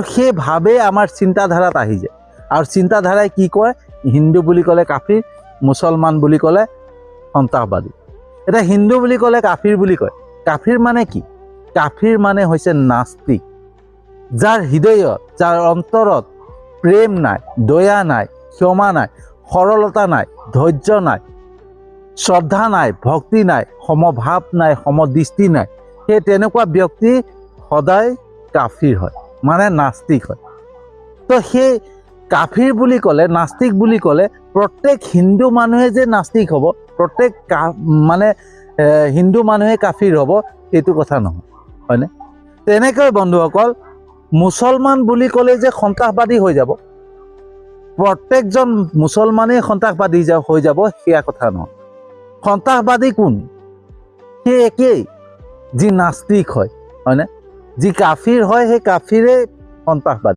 সেইভাৱে আমাৰ চিন্তাধাৰাত আহি যায় আৰু চিন্তাধাৰাই কি কয় হিন্দু বুলি ক'লে কাফিৰ মুছলমান বুলি ক'লে সন্ত্ৰাসবাদী এতিয়া হিন্দু বুলি ক'লে কাফিৰ বুলি কয় কাফিৰ মানে কি কাফিৰ মানে হৈছে নাস্তিক যাৰ হৃদয়ত যাৰ অন্তৰত প্ৰেম নাই দয়া নাই ক্ষমা নাই সৰলতা নাই ধৈৰ্য নাই শ্ৰদ্ধা নাই ভক্তি নাই সমভাৱ নাই সমদৃষ্টি নাই সেই তেনেকুৱা ব্যক্তি সদায় কাফিৰ হয় মানে নাস্তিক হয় তো সেই কাফিৰ বুলি ক'লে নাস্তিক বুলি ক'লে প্ৰত্যেক হিন্দু মানুহে যে নাস্তিক হ'ব প্ৰত্যেক মানে হিন্দু মানুহে কাফিৰ হ'ব এইটো কথা নহয় হয়নে তেনেকৈ বন্ধুসকল মুছলমান বুলি ক'লে যে সন্ত্ৰাসবাদী হৈ যাব প্ৰত্যেকজন মুছলমানেই সন্ত্ৰাসবাদী হৈ যাব সেয়া কথা নহয় সন্ত্ৰাসবাদী কোন সেই একেই যি নাস্তিক হয় হয়নে যি কাফিৰ হয় সেই কাফিৰে সন্ত্ৰাসবাদী